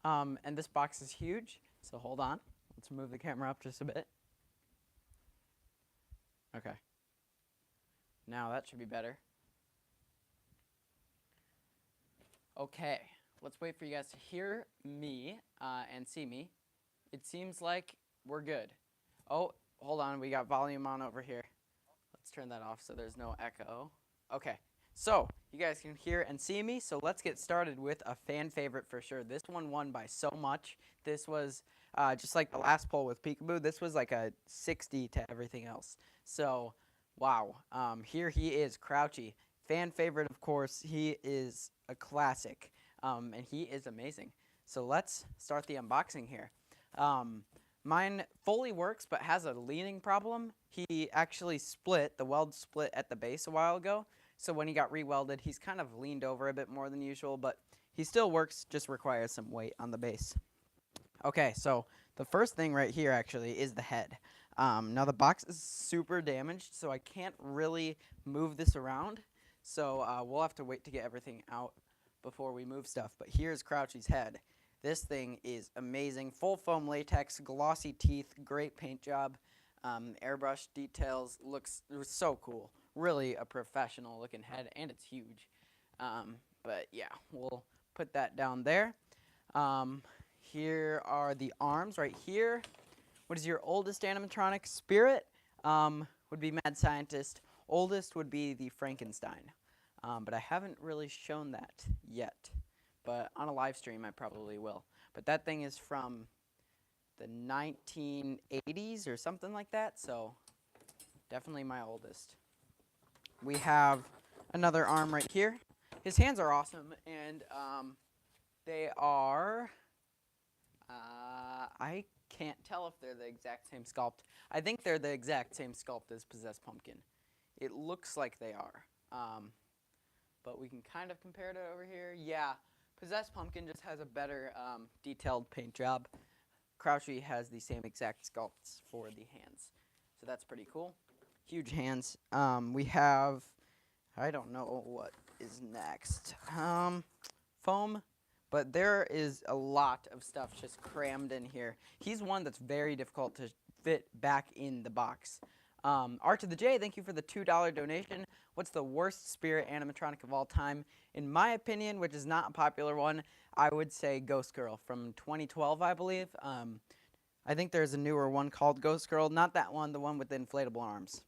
And this box is huge, so hold on. Let's move the camera up just a bit. Okay. Now that should be better. Okay, let's wait for you guys to hear me and see me. It seems like we're good. Oh, hold on, we got volume on over here. Let's turn that off so there's no echo. Okay, so you guys can hear and see me, so let's get started with a fan favorite for sure. This one won by so much. This was just like the last poll with Peekaboo, this was like a 60 to everything else. So, wow, here he is, Crouchy. Fan favorite, of course. He is a classic, and he is amazing. So let's start the unboxing here. Mine fully works, but has a leaning problem. He actually split, the weld split at the base a while ago. So when he got re-welded, he's kind of leaned over a bit more than usual, but he still works, just requires some weight on the base. Okay, so the first thing right here actually is the head. Now the box is super damaged, so I can't really move this around. So we'll have to wait to get everything out before we move stuff. But here's Crouchy's head. This thing is amazing. Full foam latex, glossy teeth, great paint job. Airbrush details, looks so cool. Really a professional looking head, and it's huge. But yeah, we'll put that down there. Here are the arms right here. What is your oldest animatronic? Spirit would be Mad Scientist. Oldest would be the Frankenstein. But I haven't really shown that yet. But on a live stream, I probably will. But that thing is from the 1980s or something like that, so definitely my oldest. We have another arm right here. His hands are awesome, and they are, I can't tell if they're the exact same sculpt. I think they're the exact same sculpt as Possessed Pumpkin. It looks like they are. But we can kind of compare it over here. Yeah, Possessed Pumpkin just has a better detailed paint job. Crouchy has the same exact sculpts for the hands. So that's pretty cool. Huge hands. We have, I don't know what is next. Foam. But there is a lot of stuff just crammed in here. He's one that's very difficult to fit back in the box. R to the J, thank you for the $2 donation. What's the worst Spirit animatronic of all time? In my opinion, which is not a popular one, I would say Ghost Girl from 2012, I believe. I think there's a newer one called Ghost Girl. Not that one, the one with the inflatable arms.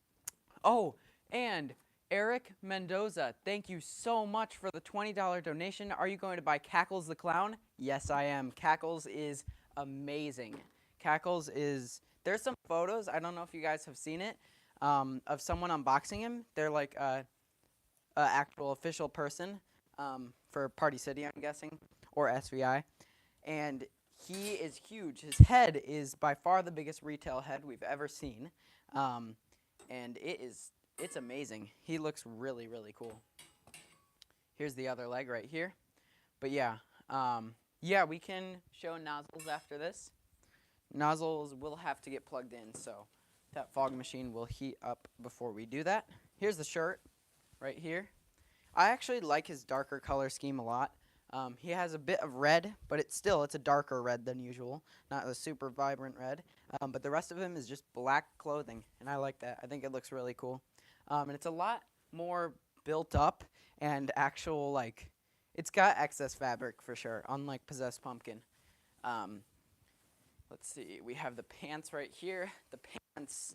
Oh, and Eric Mendoza, thank you so much for the $20 donation. Are you going to buy Cackles the Clown? Yes, I am. Cackles is amazing. Cackles is, there's some photos, I don't know if you guys have seen it, of someone unboxing him. They're like a actual official person for Party City, I'm guessing, or SVI. And he is huge. His head is by far the biggest retail head we've ever seen. And it's amazing. He looks really, really cool. Here's the other leg right here. But yeah, yeah, we can show Nozzles after this. Nozzles will have to get plugged in, so that fog machine will heat up before we do that. Here's the shirt right here. I actually like his darker color scheme a lot. He has a bit of red, but it's a darker red than usual, not a super vibrant red. But the rest of him is just black clothing, and I like that. I think it looks really cool. And it's a lot more built up and actual, like, it's got excess fabric for sure, unlike Possessed Pumpkin. Let's see, we have the pants right here. The pants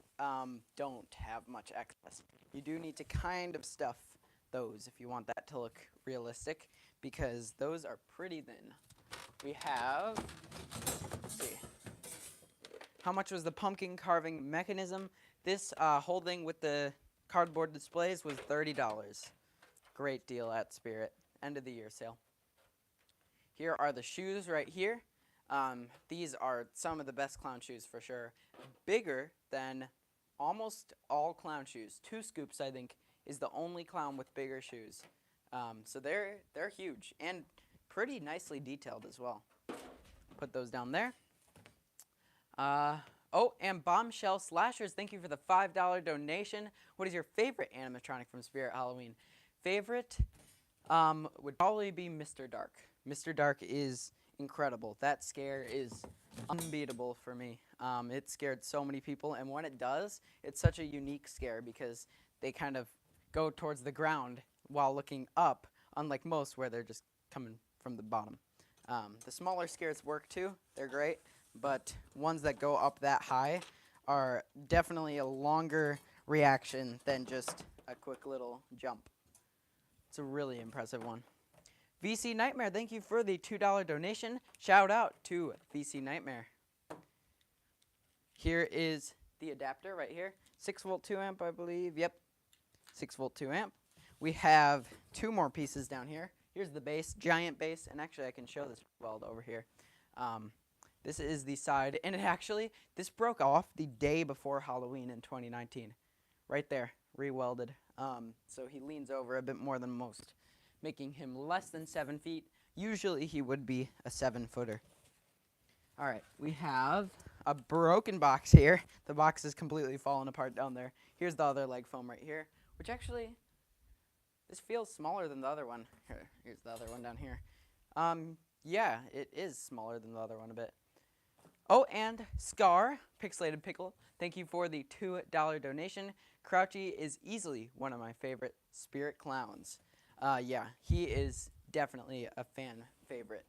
don't have much excess. You do need to kind of stuff those if you want that to look realistic, because those are pretty thin. We have, let's see, how much was the pumpkin carving mechanism? This holding with the cardboard displays was $30. Great deal at Spirit. End of the year sale. Here are the shoes right here. These are some of the best clown shoes for sure. Bigger than almost all clown shoes. 2 Scoops, I think, is the only clown with bigger shoes. So they're huge and pretty nicely detailed as well. Put those down there. Oh, and Bombshell Slashers, thank you for the $5 donation. What is your favorite animatronic from Spirit Halloween? Favorite would probably be Mr. Dark. Mr. Dark is incredible. That scare is unbeatable for me. It scared so many people, and when it does, it's such a unique scare because they kind of go towards the ground while looking up, unlike most where they're just coming from the bottom. The smaller scares work too. They're great, but ones that go up that high are definitely a longer reaction than just a quick little jump. It's a really impressive one. VC Nightmare, thank you for the $2 donation. Shout out to VC Nightmare. Here is the adapter right here. 6-volt 2 amp, I believe. Yep, 6-volt 2 amp. We have 2 more pieces down here. Here's the base, giant base, and actually I can show this weld over here. This is the side, and this broke off the day before Halloween in 2019. Right there, re-welded. So he leans over a bit more than most, making him less than 7 feet. Usually he would be a 7-footer. All right, we have a broken box here. The box is completely fallen apart down there. Here's the other leg foam right here, which actually, this feels smaller than the other one. Here's the other one down here. Yeah, it is smaller than the other one a bit. Oh, and Scar, Pixelated Pickle, thank you for the $2 donation. Crouchy is easily one of my favorite spirit clowns. Yeah, he is definitely a fan favorite.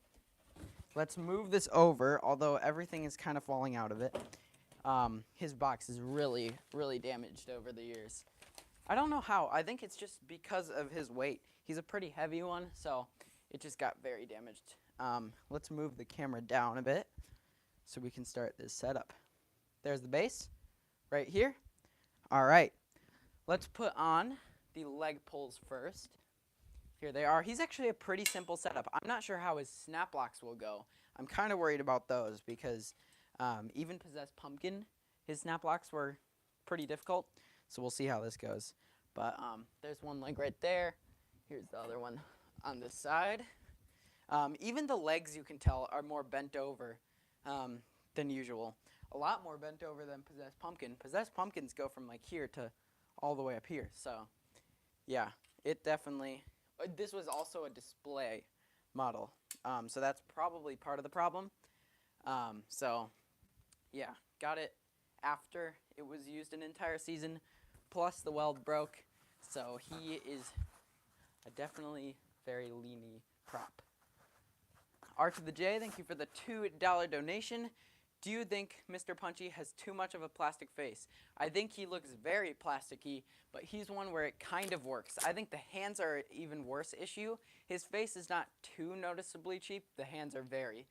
Let's move this over, although everything is kind of falling out of it. His box is really, really damaged over the years. I don't know how. I think it's just because of his weight. He's a pretty heavy one, so it just got very damaged. Let's move the camera down a bit so we can start this setup. There's the base right here. All right. Let's put on the leg pulls first. Here they are. He's actually a pretty simple setup. I'm not sure how his snap locks will go. I'm kind of worried about those because even Possessed Pumpkin, his snap locks were pretty difficult. So we'll see how this goes. But there's one leg right there. Here's the other one on this side. Even the legs, you can tell, are more bent over than usual. A lot more bent over than Possessed Pumpkin. Possessed Pumpkins go from like here to all the way up here. So yeah, it definitely... This was also a display model, so that's probably part of the problem. So, yeah, got it after it was used an entire season, plus the weld broke, so he is a definitely very leany prop. R to the J, thank you for the $2 donation. Do you think Mr. Punchy has too much of a plastic face? I think he looks very plasticky, but he's one where it kind of works. I think the hands are an even worse issue. His face is not too noticeably cheap. The hands are very.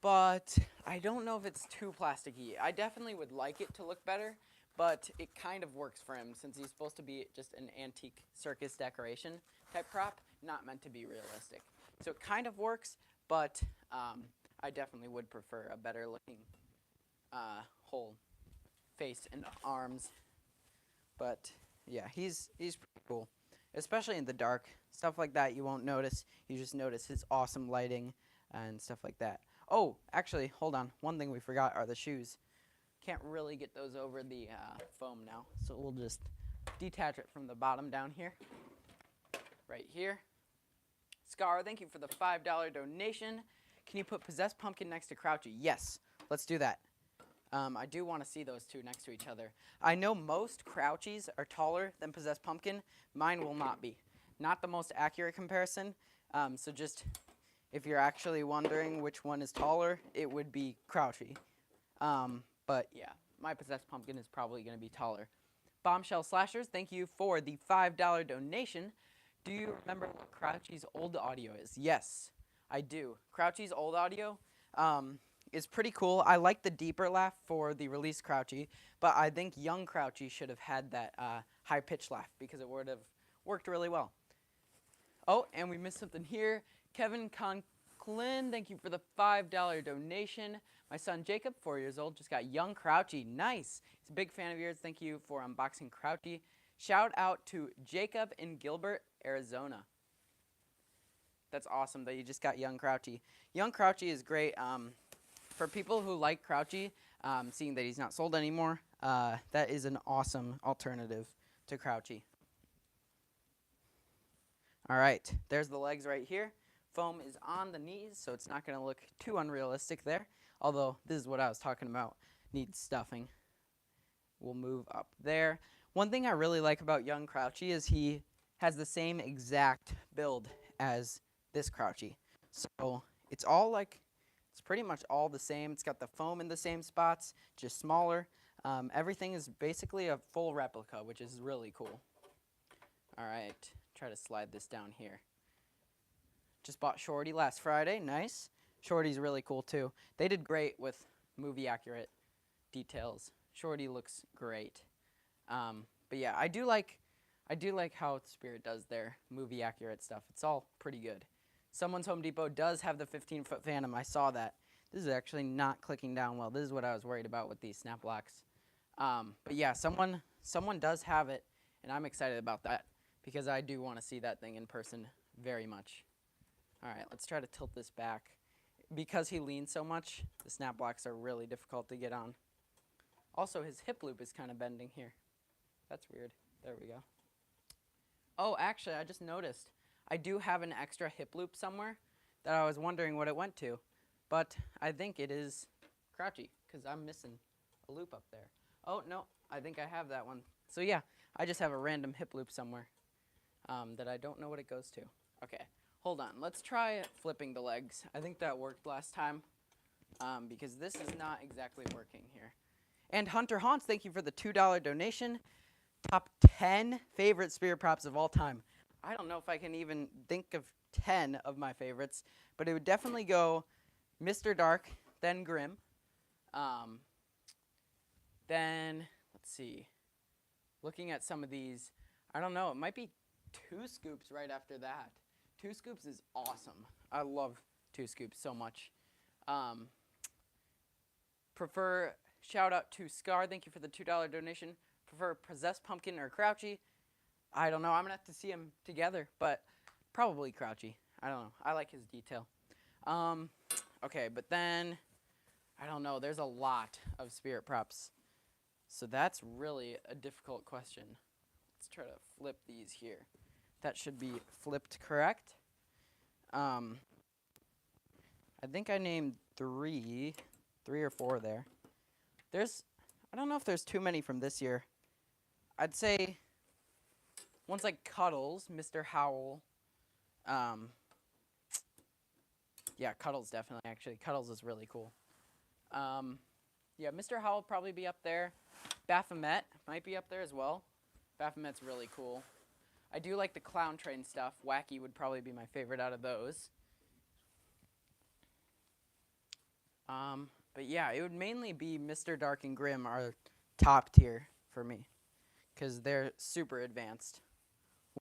But I don't know if it's too plasticky. I definitely would like it to look better, but it kind of works for him since he's supposed to be just an antique circus decoration type prop, not meant to be realistic. So it kind of works, but I definitely would prefer a better looking whole face and arms. But yeah, he's pretty cool, especially in the dark. Stuff like that you won't notice. You just notice his awesome lighting and stuff like that. Oh, actually, hold on. One thing we forgot are the shoes. Can't really get those over the foam now, so we'll just detach it from the bottom down here. Right here. Scar, thank you for the $5 donation. Can you put Possessed Pumpkin next to Crouchy? Yes, let's do that. I do want to see those two next to each other. I know most Crouchies are taller than Possessed Pumpkin. Mine will not be. Not the most accurate comparison. So just, if you're actually wondering which one is taller, it would be Crouchy. But yeah, my Possessed Pumpkin is probably going to be taller. Bombshell Slashers, thank you for the $5 donation. Do you remember what Crouchy's old audio is? Yes, I do. Crouchy's old audio is pretty cool. I like the deeper laugh for the release Crouchy, but I think young Crouchy should have had that high-pitched laugh because it would have worked really well. Oh, and we missed something here. Kevin Conklin, thank you for the $5 donation. My son Jacob, 4 years old, just got young Crouchy. Nice. He's a big fan of yours. Thank you for unboxing Crouchy. Shout out to Jacob in Gilbert, Arizona. That's awesome that you just got young Crouchy. Young Crouchy is great. For people who like Crouchy, seeing that he's not sold anymore, that is an awesome alternative to Crouchy. All right, there's the legs right here foam is on the knees, so it's not going to look too unrealistic there. Although, this is what I was talking about, needs stuffing. We'll move up there. One thing I really like about young Crouchy is he has the same exact build as this Crouchy. So it's all like, it's pretty much all the same. It's got the foam in the same spots, just smaller. Everything is basically a full replica, which is really cool. All right, try to slide this down here. Just bought Shorty last Friday, nice. Shorty's really cool too. They did great with movie accurate details. Shorty looks great. But yeah, I do like how Spirit does their movie accurate stuff. It's all pretty good. Someone's Home Depot does have the 15-foot Phantom. I saw that. This is actually not clicking down well. This is what I was worried about with these snap locks. But yeah, someone does have it, and I'm excited about that because I do want to see that thing in person very much. All right, let's try to tilt this back. Because he leans so much, the snap locks are really difficult to get on. Also, his hip loop is kind of bending here. That's weird. There we go. Oh, actually, I just noticed. I do have an extra hip loop somewhere that I was wondering what it went to. But I think it is Crouchy because I'm missing a loop up there. Oh, no, I think I have that one. So, yeah, I just have a random hip loop somewhere that I don't know what it goes to. Okay, hold on. Let's try flipping the legs. I think that worked last time because this is not exactly working here. And Hunter Haunts, thank you for the $2 donation. Top 10 favorite Spirit props of all time. I don't know if I can even think of 10 of my favorites, but it would definitely go Mr. Dark, then Grim. Then, let's see. Looking at some of these, I don't know. It might be 2 Scoops right after that. 2 Scoops is awesome. I love 2 Scoops so much. Prefer shout out to Scar. Thank you for the $2 donation. Prefer Possessed Pumpkin or Crouchy? I don't know. I'm going to have to see them together, but probably Crouchy. I don't know. I like his detail. Okay, but then, I don't know. There's a lot of Spirit props. So that's really a difficult question. Let's try to flip these here. That should be flipped correct. I think I named 3 or 4 there. I don't know if there's too many from this year. I'd say ones like Cuddles, Mr. Howl. Yeah, Cuddles definitely, actually. Cuddles is really cool. Yeah, Mr. Howl would probably be up there. Baphomet might be up there as well. Baphomet's really cool. I do like the Clown Train stuff. Wacky would probably be my favorite out of those. But yeah, it would mainly be Mr. Dark and Grim are top tier for me because they're super advanced.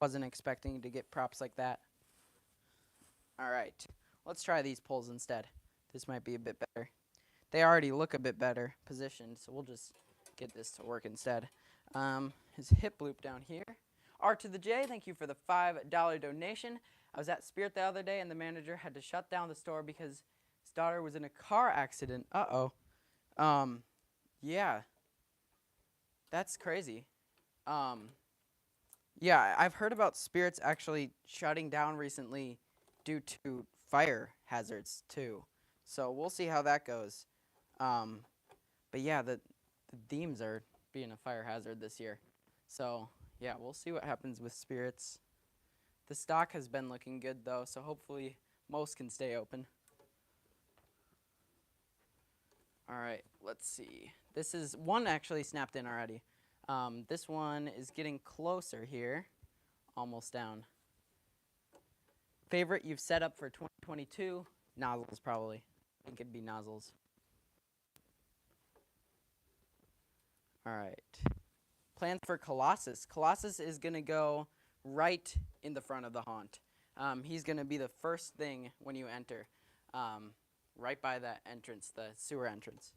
Wasn't expecting to get props like that. All right, let's try these pulls instead. This might be a bit better. They already look a bit better positioned, so we'll just get this to work instead. His hip loop down here. R to the J, thank you for the $5 donation. I was at Spirit the other day, and the manager had to shut down the store because his daughter was in a car accident. Uh-oh. Yeah. That's crazy. Yeah, I've heard about Spirits actually shutting down recently due to fire hazards, too. So we'll see how that goes. But yeah, the themes are being a fire hazard this year. So yeah, we'll see what happens with Spirits. The stock has been looking good, though, so hopefully most can stay open. All right, let's see. This is one actually snapped in already. This one is getting closer here, almost down. Favorite you've set up for 2022? Nozzles, probably. I think it'd be Nozzles. All right. Plans for Colossus. Colossus is going to go right in the front of the haunt. He's going to be the first thing when you enter, right by that entrance, the sewer entrance.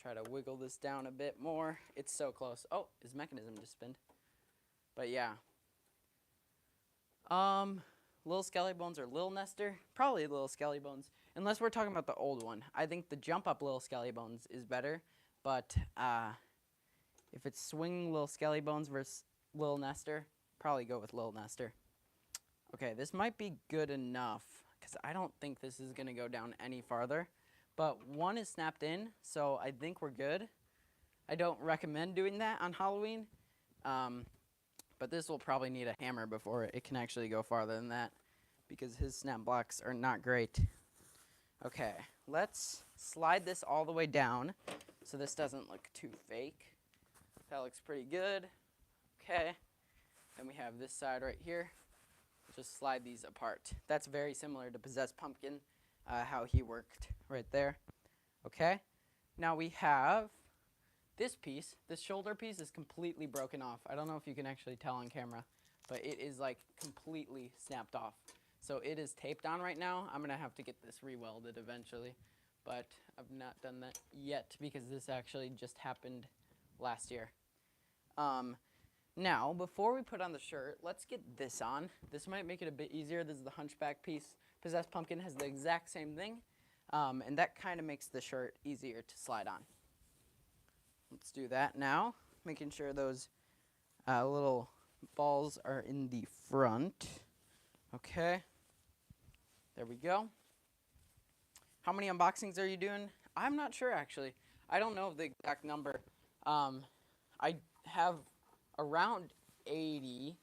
Try to wiggle this down a bit more. It's so close. Oh, his mechanism just spinned. But yeah. Lil Skellybones or Lil Nestor? Probably Lil Skellybones. Unless we're talking about the old one. I think the jump up Lil Skellybones is better. But if it's swinging Lil Skellybones versus Lil Nestor, probably go with Lil Nestor. Okay, this might be good enough. because I don't think this is going to go down any farther. But one is snapped in, so I think we're good. I don't recommend doing that on Halloween, but this will probably need a hammer before it can actually go farther than that, because his snap blocks are not great. Okay, let's slide this all the way down so this doesn't look too fake. That looks pretty good. Okay, then we have this side right here. Just slide these apart. That's very similar to Possessed Pumpkin, how he worked right there. Okay, now we have this piece. This shoulder piece is completely broken off. I don't know if you can actually tell on camera, but it is like completely snapped off. So it is taped on right now. I'm gonna have to get this re-welded eventually, but I've not done that yet because this actually just happened last year. Now, before we put on the shirt, let's get this on. This might make it a bit easier. This is the Hunchback piece. Possessed Pumpkin has the exact same thing, and that kind of makes the shirt easier to slide on. Let's do that now, making sure those little balls are in the front. Okay, there we go. How many unboxings are you doing? I'm not sure, actually. I don't know the exact number. I have around 80,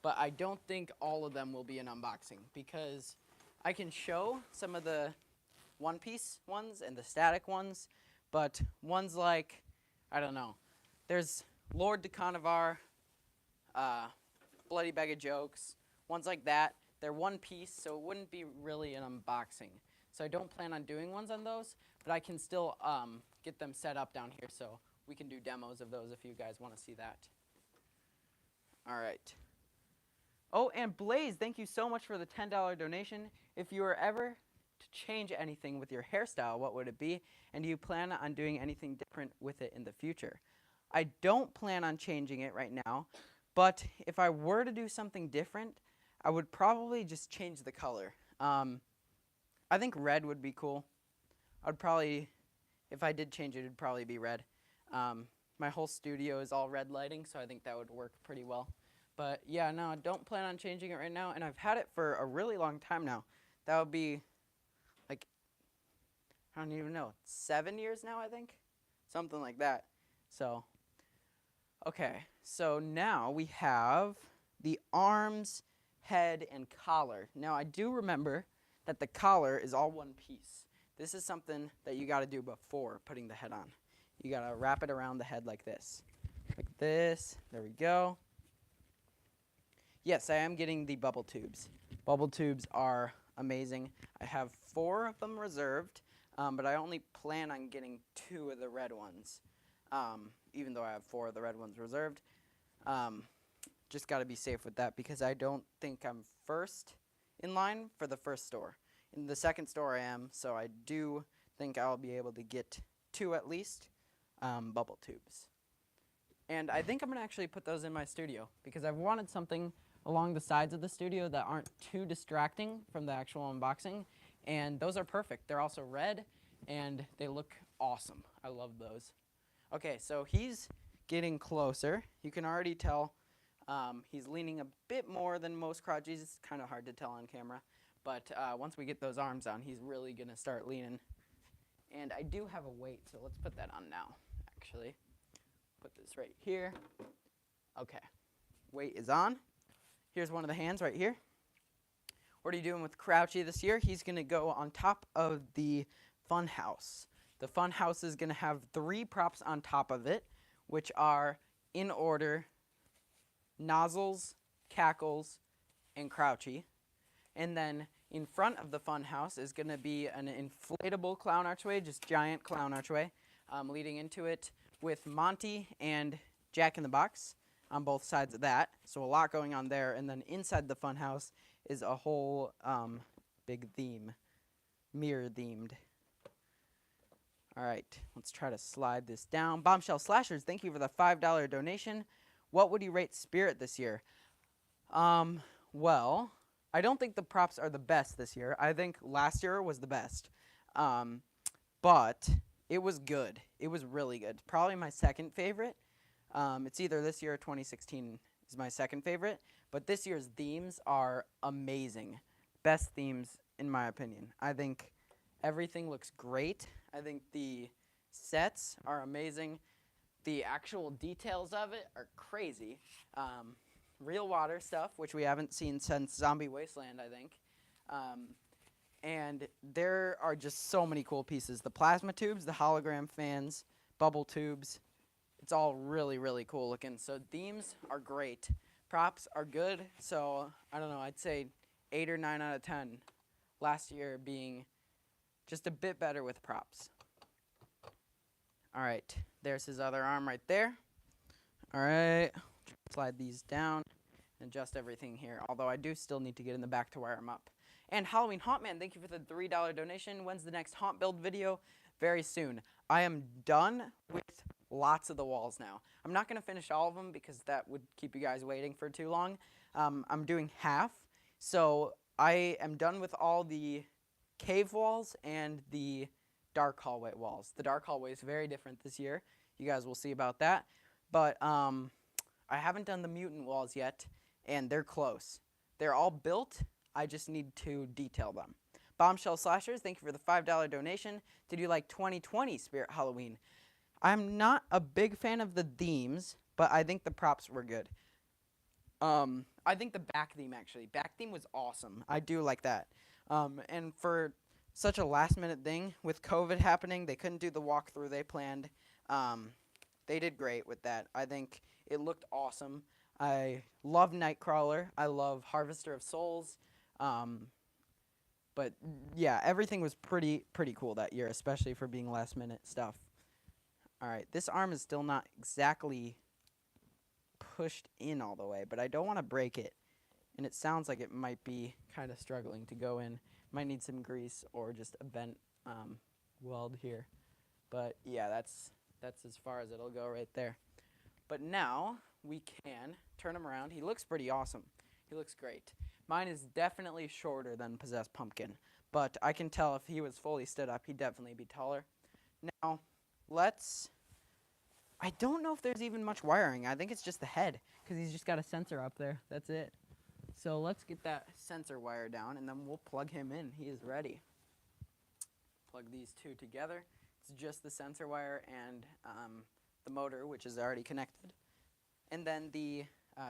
but I don't think all of them will be an unboxing because I can show some of the one-piece ones and the static ones, but ones like, I don't know, there's Lord DeConavar, Bloody Bag of Jokes, ones like that. They're one piece, so it wouldn't be really an unboxing. So I don't plan on doing ones on those, but I can still get them set up down here so we can do demos of those if you guys want to see that. All right. Oh, and Blaze, thank you so much for the $10 donation. If you were ever to change anything with your hairstyle, what would it be? And do you plan on doing anything different with it in the future? I don't plan on changing it right now, but if I were to do something different, I would probably just change the color. I think red would be cool. I'd probably, if I did change it, it'd probably be red. My whole studio is all red lighting, so I think that would work pretty well. But yeah, no, I don't plan on changing it right now, and I've had it for a really long time now. That would be like, I don't even know, 7 years now, I think? Something like that. So, okay, so now we have the arms, head, and collar. Now, I do remember that the collar is all one piece. This is something that you gotta do before putting the head on. You gotta wrap it around the head like this. Like this, there we go. Yes, I am getting the bubble tubes. Bubble tubes are amazing. I have 4 of them reserved, but I only plan on getting 2 of the red ones, even though I have 4 of the red ones reserved. Just gotta be safe with that because I don't think I'm first in line for the first store. In the second store I am, so I do think I'll be able to get 2 at least bubble tubes. And I think I'm going to actually put those in my studio because I've wanted something along the sides of the studio that aren't too distracting from the actual unboxing. And those are perfect. They're also red and they look awesome. I love those. Okay, so he's getting closer. You can already tell he's leaning a bit more than most Crouchies. It's kind of hard to tell on camera. But once we get those arms on, he's really going to start leaning. And I do have a weight, so let's put that on now, actually. Put this right here. Okay, weight is on. Here's one of the hands right here. What are you doing with Crouchy this year? He's going to go on top of the fun house. The fun house is going to have 3 props on top of it, which are, in order, Nozzles, Cackles, and Crouchy. And then in front of the fun house is going to be an inflatable clown archway, just giant clown archway, leading into it with Monty and Jack in the Box on both sides of that. So a lot going on there. And then inside the fun house is a whole big theme, mirror themed. All right, let's try to slide this down. Bombshell Slashers, thank you for the $5 donation. What would you rate Spirit this year? Well, I don't think the props are the best this year. I think last year was the best. But it was good. It was really good. Probably my second favorite. It's either this year or 2016 is my second favorite. But this year's themes are amazing. Best themes in my opinion. I think everything looks great. I think the sets are amazing. The actual details of it are crazy. Real water stuff, which we haven't seen since Zombie Wasteland, I think. And there are just so many cool pieces. The plasma tubes, the hologram fans, bubble tubes. It's all really, really cool looking. So themes are great. Props are good. So I don't know, I'd say 8 or 9 out of 10. Last year being just a bit better with props. All right, there's his other arm right there. All right, slide these down and adjust everything here. Although I do still need to get in the back to wire him up. And Halloween Haunt Man, thank you for the $3 donation. When's the next haunt build video? Very soon. I am done with lots of the walls now. I'm not going to finish all of them because that would keep you guys waiting for too long. I'm doing half. So I am done with all the cave walls and the dark hallway walls. The dark hallway is very different this year. You guys will see about that. But I haven't done the mutant walls yet, and they're close. They're all built. I just need to detail them. Bombshell Slashers, thank you for the $5 donation. Did you like 2020 Spirit Halloween? I'm not a big fan of the themes, but I think the props were good. I think the back theme, actually. Back theme was awesome. I do like that. And for such a last-minute thing, with COVID happening, they couldn't do the walkthrough they planned. They did great with that. I think it looked awesome. I love Nightcrawler. I love Harvester of Souls. But yeah, everything was pretty cool that year, especially for being last-minute stuff. All right, this arm is still not exactly pushed in all the way, but I don't want to break it. And it sounds like it might be kind of struggling to go in. Might need some grease or just a bent weld here. But yeah, that's as far as it'll go right there. But now we can turn him around. He looks pretty awesome. He looks great. Mine is definitely shorter than Possessed Pumpkin, but I can tell if he was fully stood up, he'd definitely be taller. Now, I don't know if there's even much wiring. I think it's just the head, because he's just got a sensor up there. That's it. So let's get that sensor wire down, and then we'll plug him in. He is ready. Plug these two together. It's just the sensor wire and the motor, which is already connected. And then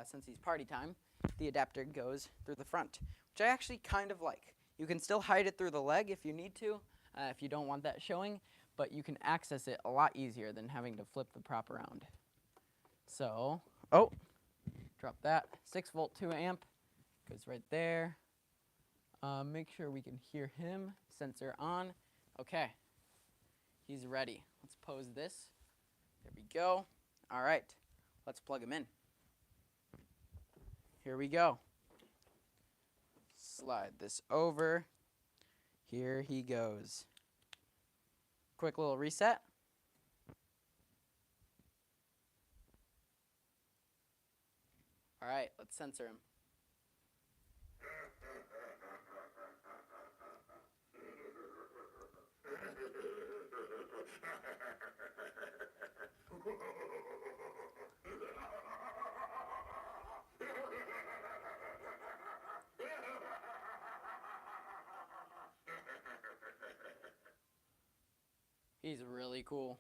since he's party time, the adapter goes through the front, which I actually kind of like. You can still hide it through the leg if you need to, if you don't want that showing, but you can access it a lot easier than having to flip the prop around. So, drop that. 6-volt 2 amp goes right there. Make sure we can hear him. Sensor on. Okay, he's ready. Let's pose this. There we go. All right, let's plug him in. Here we go. Slide this over. Here he goes. Quick little reset. All right, let's sensor him. He's really cool.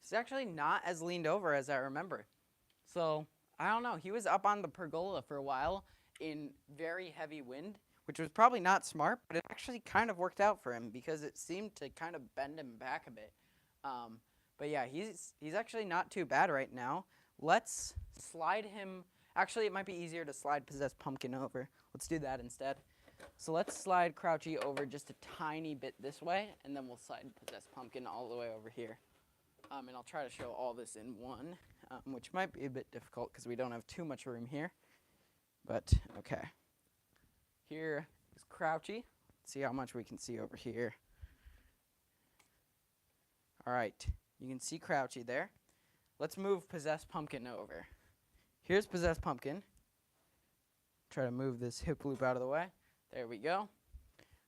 He's actually not as leaned over as I remember. So, I don't know. He was up on the pergola for a while in very heavy wind, which was probably not smart, but it actually kind of worked out for him because it seemed to kind of bend him back a bit. But yeah, he's actually not too bad right now. Let's slide him. Actually, it might be easier to slide Possessed Pumpkin over. Let's do that instead. So let's slide Crouchy over just a tiny bit this way, and then we'll slide Possessed Pumpkin all the way over here. And I'll try to show all this in one, which might be a bit difficult because we don't have too much room here. But, okay. Here is Crouchy. Let's see how much we can see over here. All right. You can see Crouchy there. Let's move Possessed Pumpkin over. Here's Possessed Pumpkin. Try to move this hip loop out of the way. There we go.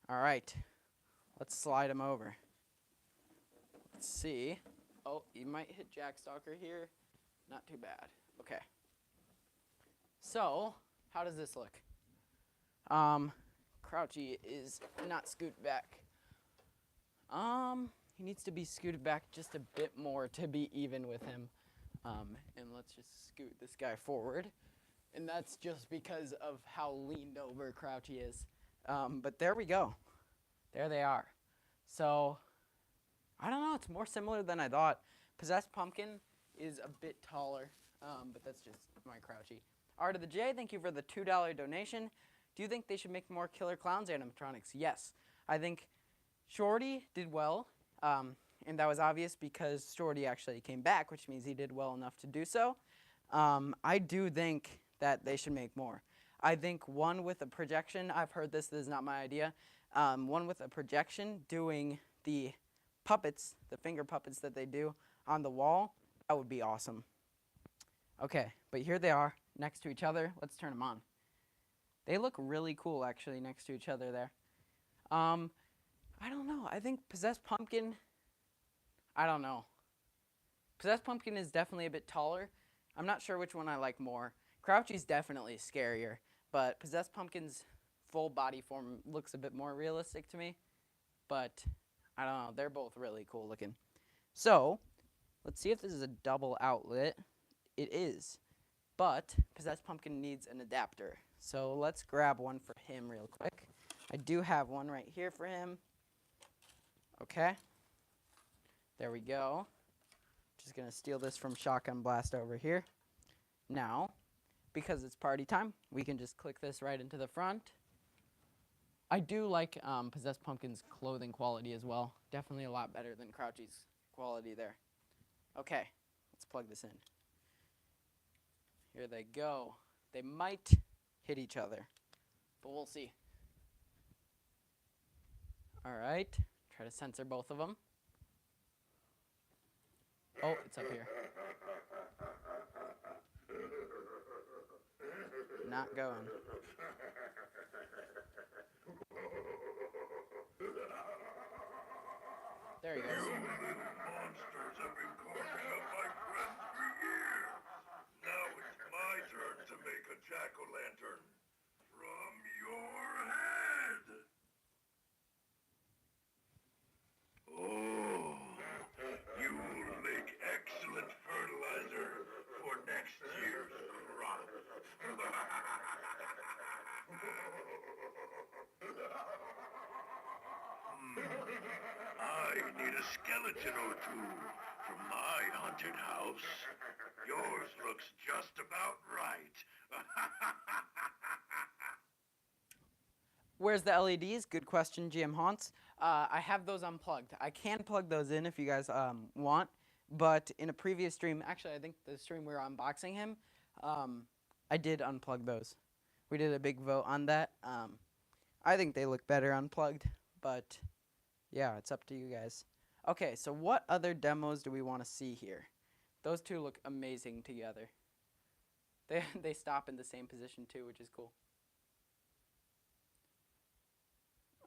All right. Let's slide him over. Let's see. Oh, you might hit Jack Stalker here. Not too bad. Okay. So, how does this look? Crouchy is not scooted back. He needs to be scooted back just a bit more to be even with him. And let's just scoot this guy forward. And that's just because of how leaned over Crouchy is. But there we go. There they are. So, I don't know. It's more similar than I thought. Possessed Pumpkin is a bit taller, but that's just my Crouchy. Art of the J, thank you for the $2 donation. Do you think they should make more Killer Clowns animatronics? Yes. I think Shorty did well, and that was obvious because Shorty actually came back, which means he did well enough to do so. I do think that they should make more. I think one with a projection, I've heard this is not my idea, one with a projection doing the puppets, the finger puppets that they do on the wall, that would be awesome. Okay, but here they are next to each other. Let's turn them on. They look really cool, actually, next to each other there. I don't know. I think Possessed Pumpkin, I don't know. Possessed Pumpkin is definitely a bit taller. I'm not sure which one I like more. Crouchy's definitely scarier, but Possessed Pumpkin's full body form looks a bit more realistic to me. But, I don't know. They're both really cool looking. So, let's see if this is a double outlet. It is. But Possessed Pumpkin needs an adapter. So let's grab one for him real quick. I do have one right here for him. Okay. There we go. Just going to steal this from Shotgun Blast over here. Now, because it's party time, we can just click this right into the front. I do like Possessed Pumpkin's clothing quality as well. Definitely a lot better than Crouchy's quality there. Okay, let's plug this in. Here they go. They might hit each other, but we'll see. All right, try to censor both of them. Oh, it's up here. Not going. There he goes. You little monsters have been coughing up my breath for years. Now it's my turn to make a jack-o'-lantern from your head. Oh, you will make excellent fertilizer for next year's crop. I need a skeleton or two from my haunted house. Yours looks just about right. Where's the LEDs? Good question, GM Haunts. I have those unplugged. I can plug those in if you guys want, but in a previous stream, actually I think the stream we were unboxing him, I did unplug those. We did a big vote on that. I think they look better unplugged, but yeah, it's up to you guys. Okay, so what other demos do we want to see here? Those two look amazing together. They stop in the same position too, which is cool.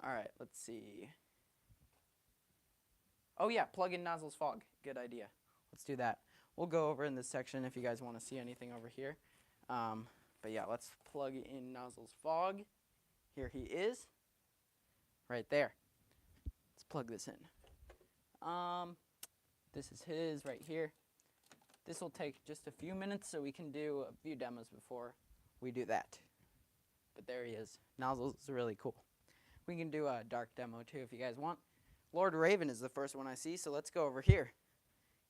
All right, let's see. Oh yeah, plug in Nozzles Fog. Good idea. Let's do that. We'll go over in this section if you guys want to see anything over here. But yeah, let's plug in Nozzles Fog. Here he is. Right there. Let's plug this in. This is his right here. This will take just a few minutes, so we can do a few demos before we do that. But there he is. Nozzles is really cool. We can do a dark demo too if you guys want. Lord Raven is the first one I see, so let's go over here.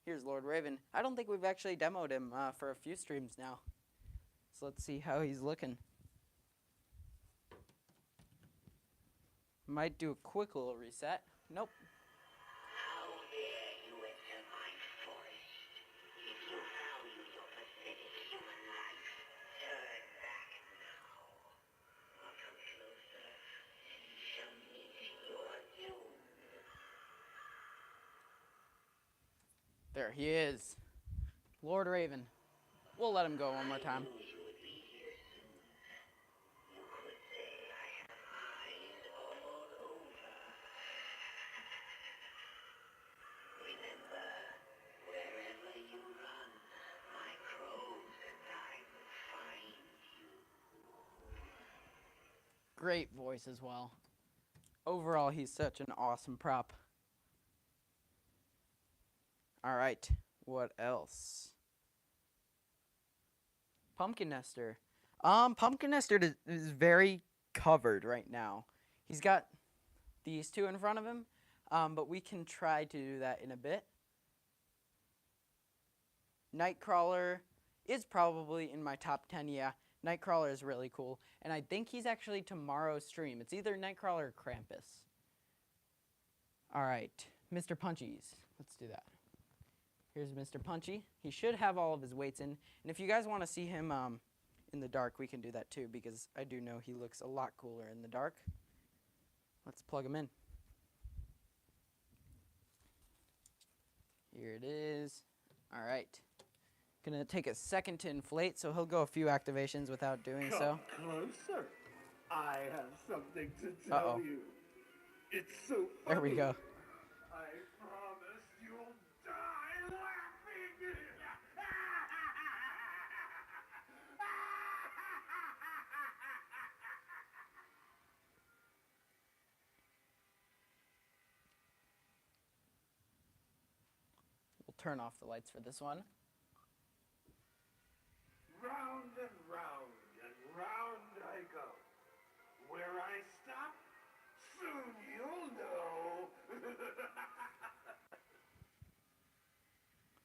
Here's Lord Raven. I don't think we've actually demoed him for a few streams now. So let's see how he's looking. Might do a quick little reset. Nope. How dare you enter my forest? If you value your pathetic human life, turn back now. Or come closer, and you shall meet your doom. There he is. Lord Raven. We'll let him go one more time. You would be here soon. You could say I have eyes all over. Remember, wherever you run, my crows and I will find you. Great voice as well. Overall, he's such an awesome prop. All right, what else? Pumpkin Nester. Pumpkin Nester is very covered right now. He's got these two in front of him, but we can try to do that in a bit. Nightcrawler is probably in my top 10, yeah. Nightcrawler is really cool, and I think he's actually tomorrow's stream. It's either Nightcrawler or Krampus. All right, Mr. Punchies. Let's do that. Here's Mr. Punchy. He should have all of his weights in, and if you guys want to see him in the dark, we can do that too, because I do know he looks a lot cooler in the dark. Let's plug him in. Here it is. All right. Gonna take a second to inflate, so he'll go a few activations without doing so. Come closer. I have something to tell you. It's so There we go. I promise you'll die laughing. We'll turn off the lights for this one. Round and round I go. Where I stop, soon you'll know.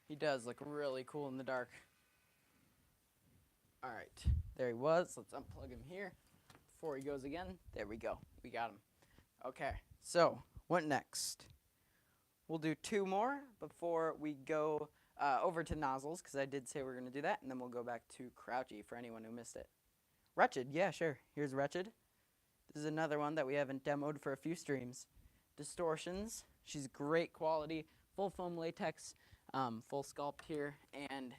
He does look really cool in the dark. All right, there he was. Let's unplug him here before he goes again. There we go. We got him. Okay, so what next? We'll do two more before we go over to Nozzles, because I did say we were going to do that, and then we'll go back to Crouchy for anyone who missed it. Wretched, yeah, sure. Here's Wretched. This is another one that we haven't demoed for a few streams. Distortions. She's great quality, full foam latex, full sculpt here, and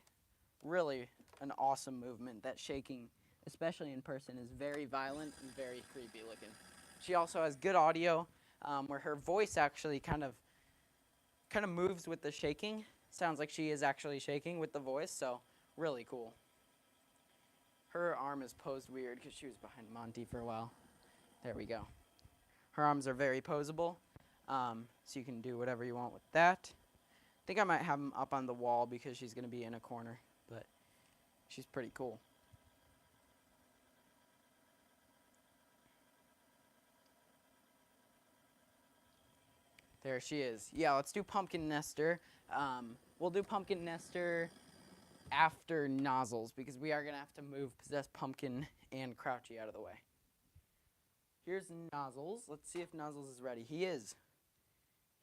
really an awesome movement. That shaking, especially in person, is very violent and very creepy looking. She also has good audio, where her voice actually kind of moves with the shaking. Sounds like she is actually shaking with the voice, so really cool. Her arm is posed weird because she was behind Monty for a while. There we go. Her arms are very posable, so you can do whatever you want with that. I think I might have them up on the wall because she's going to be in a corner, but she's pretty cool. There she is. Yeah, let's do Pumpkin Nester. We'll do Pumpkin Nester after Nozzles, because we are going to have to move Possessed Pumpkin and Crouchy out of the way. Here's Nozzles. Let's see if Nozzles is ready. He is.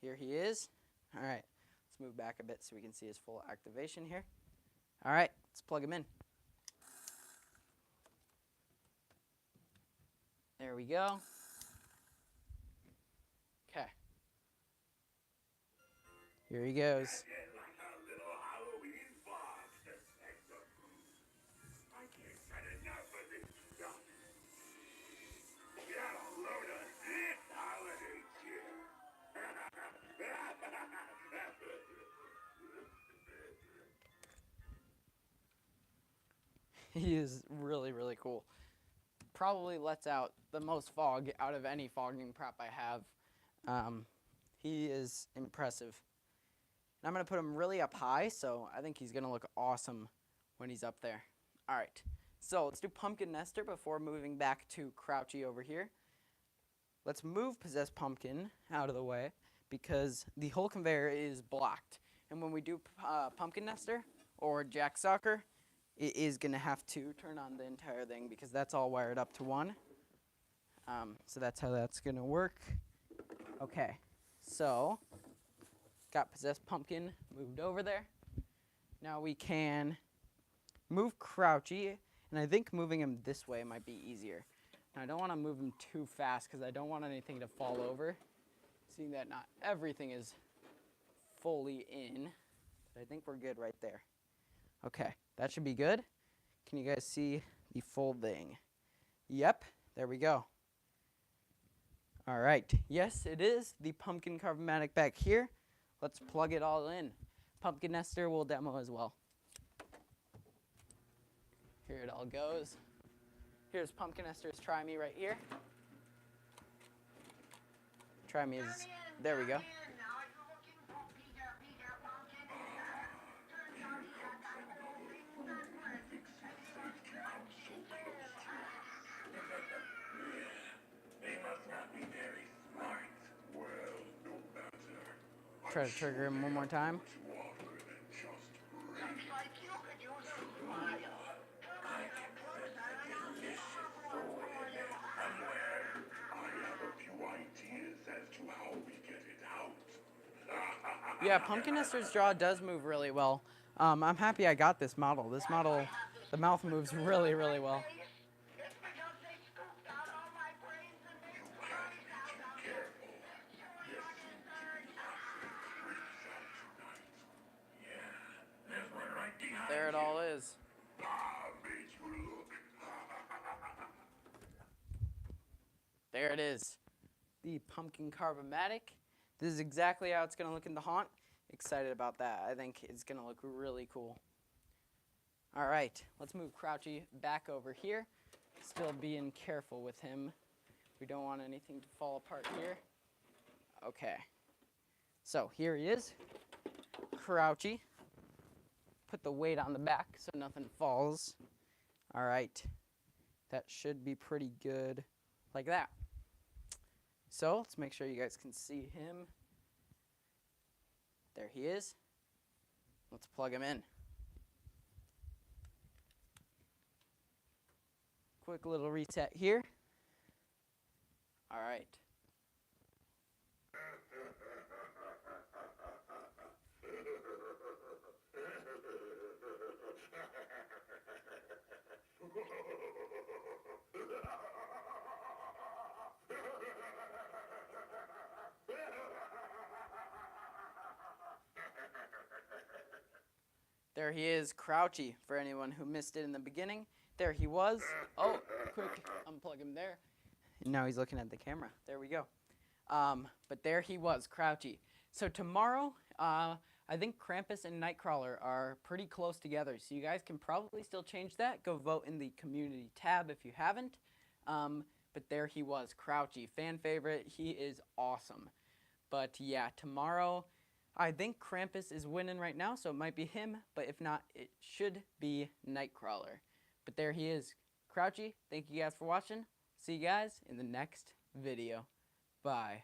Here he is. All right. Let's move back a bit so we can see his full activation here. All right. Let's plug him in. There we go. Okay. Here he goes. Like a little Halloween boss. I can't get enough of this stuff. Got a load of this holiday cheer. He is really, really cool. Probably lets out the most fog out of any fogging prop I have. He is impressive. And I'm going to put him really up high, so I think he's going to look awesome when he's up there. All right, so let's do Pumpkin Nester before moving back to Crouchy over here. Let's move Possessed Pumpkin out of the way because the whole conveyor is blocked. And when we do Pumpkin Nester or Jack Soccer, it is going to have to turn on the entire thing because that's all wired up to one. So that's how that's going to work. Okay, so got Possessed Pumpkin moved over there. Now we can move Crouchy, and I think moving him this way might be easier. Now I don't want to move him too fast because I don't want anything to fall over, seeing that not everything is fully in, but I think we're good right there. Okay, That should be good. Can you guys see the folding? Yep, there we go. All right, yes, it is the pumpkin carve-o-matic back here. Let's plug it all in. Pumpkin Nester will demo as well. Here it all goes. Here's Pumpkin Nester's Try Me right here. Try Me is, there we go. Try to trigger him one more time. Yeah, Pumpkin Nester's jaw does move really well. I'm happy I got this model. This model, the mouth moves really, really well. There it all is. There it is. The pumpkin carve-o-matic. This is exactly how it's going to look in the haunt. Excited about that. I think it's going to look really cool. All right, let's move Crouchy back over here. Still being careful with him. We don't want anything to fall apart here. Okay. So here he is. Crouchy. Put the weight on the back so nothing falls. All right. That should be pretty good like that. So let's make sure you guys can see him. There he is. Let's plug him in. Quick little reset here. All right. There he is, Crouchy, for anyone who missed it in the beginning. There he was. Oh, quick, unplug him there. And now he's looking at the camera. There we go. But there he was, Crouchy. So tomorrow, I think Krampus and Nightcrawler are pretty close together. So you guys can probably still change that. Go vote in the community tab if you haven't. But there he was, Crouchy. Fan favorite. He is awesome. But yeah, tomorrow, I think Krampus is winning right now, so it might be him. But if not, it should be Nightcrawler. But there he is, Crouchy. Thank you guys for watching. See you guys in the next video. Bye.